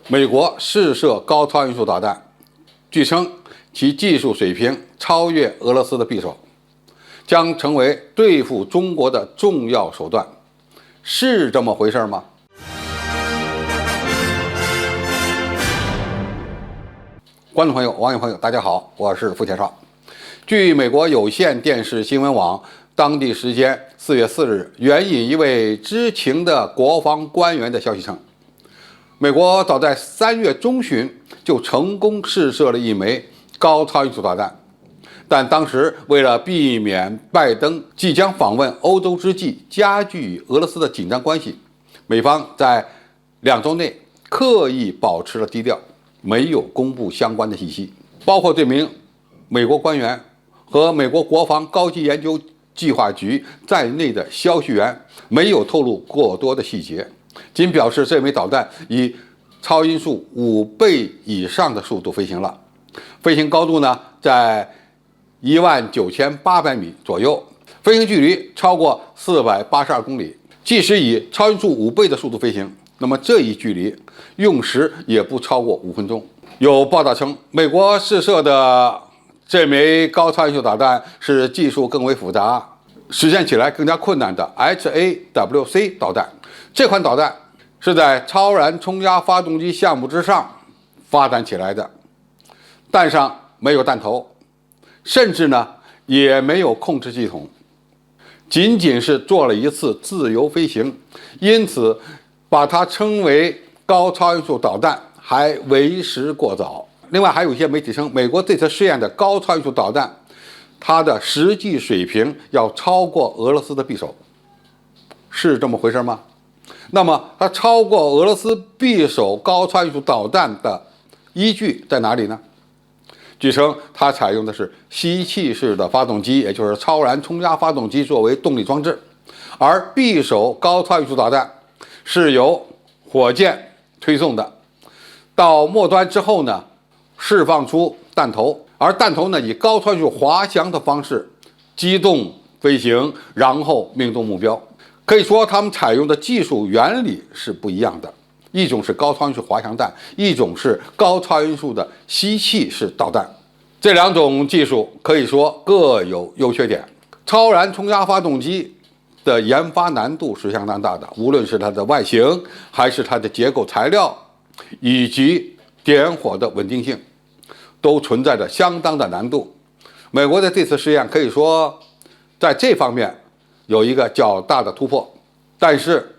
美国试射高超音速导弹，据称其技术水平超越俄罗斯的匕首，将成为对付中国的重要手段，是这么回事吗？观众朋友、网友朋友，大家好，我是付前少。据美国有线电视新闻网当地时间4月4日援引一位知情的国防官员的消息称，美国早在3月中旬就成功试射了一枚高超音速导弹，但当时为了避免拜登即将访问欧洲之际加剧与俄罗斯的紧张关系，美方在2周内刻意保持了低调，没有公布相关的信息，包括这名美国官员和美国国防高级研究计划局在内的消息源没有透露过多的细节，仅表示这枚导弹以超音速5倍以上的速度飞行了，飞行高度呢在19800米左右，飞行距离超过482公里。即使以超音速5倍的速度飞行，那么这一距离用时也不超过5分钟。有报道称，美国试射的这枚高超音速导弹是技术更为复杂、实现起来更加困难的 HAWC 导弹。这款导弹是在超燃冲压发动机项目之上发展起来的，弹上没有弹头，甚至呢也没有控制系统，仅仅是做了一次自由飞行，因此把它称为高超音速导弹还为时过早。另外，还有一些媒体称，美国这次试验的高超音速导弹，它的实际水平要超过俄罗斯的匕首，是这么回事吗？那么，它超过俄罗斯匕首高超音速导弹的依据在哪里呢？据称，它采用的是吸气式的发动机，也就是超燃冲压发动机作为动力装置，而匕首高超音速导弹是由火箭推送的，到末端之后呢，释放出弹头，而弹头呢以高超音速滑翔的方式机动飞行，然后命中目标。可以说，他们采用的技术原理是不一样的，一种是高超音速滑翔弹，一种是高超音速的吸气式导弹。这2种技术可以说各有优缺点。超燃冲压发动机的研发难度是相当大的，无论是它的外形，还是它的结构材料，以及点火的稳定性，都存在着相当的难度。美国的这次试验可以说在这方面有一个较大的突破，但是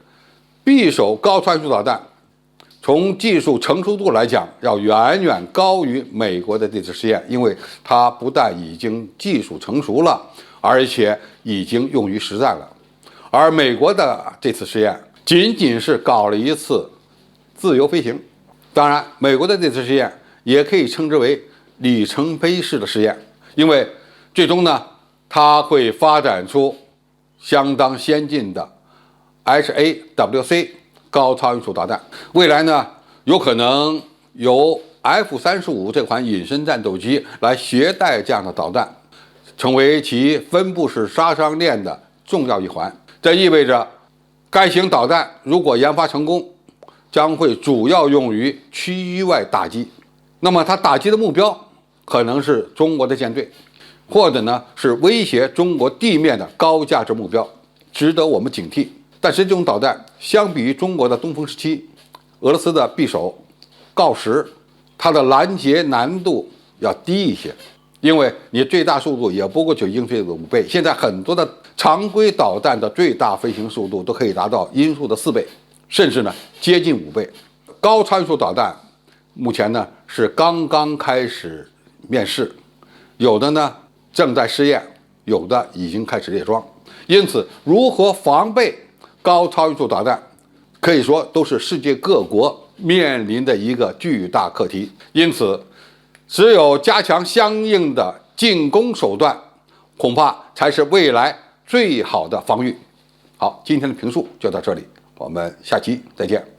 匕首高超音速导弹从技术成熟度来讲，要远远高于美国的这次试验，因为它不但已经技术成熟了，而且已经用于实战了。而美国的这次试验仅仅是搞了一次自由飞行，当然，美国的这次试验也可以称之为里程碑式的试验，因为最终呢，它会发展出相当先进的 HAWC 高超音速导弹。未来呢，有可能由 F-35这款隐身战斗机来携带这样的导弹，成为其分布式杀伤链的重要一环。这意味着，该型导弹如果研发成功，将会主要用于区域外打击。那么它打击的目标可能是中国的舰队，或者呢是威胁中国地面的高价值目标，值得我们警惕。但是这种导弹相比于中国的东风17、俄罗斯的匕首、锆10，它的拦截难度要低一些，因为你最大速度也不过就音速的5倍。现在很多的常规导弹的最大飞行速度都可以达到音速的4倍，甚至呢接近5倍。高超音速导弹目前呢是刚刚开始面世，有的呢正在试验，有的已经开始列装。因此，如何防备高超音速导弹，可以说都是世界各国面临的一个巨大课题。因此，只有加强相应的进攻手段，恐怕才是未来最好的防御。好，今天的评述就到这里，我们下期再见。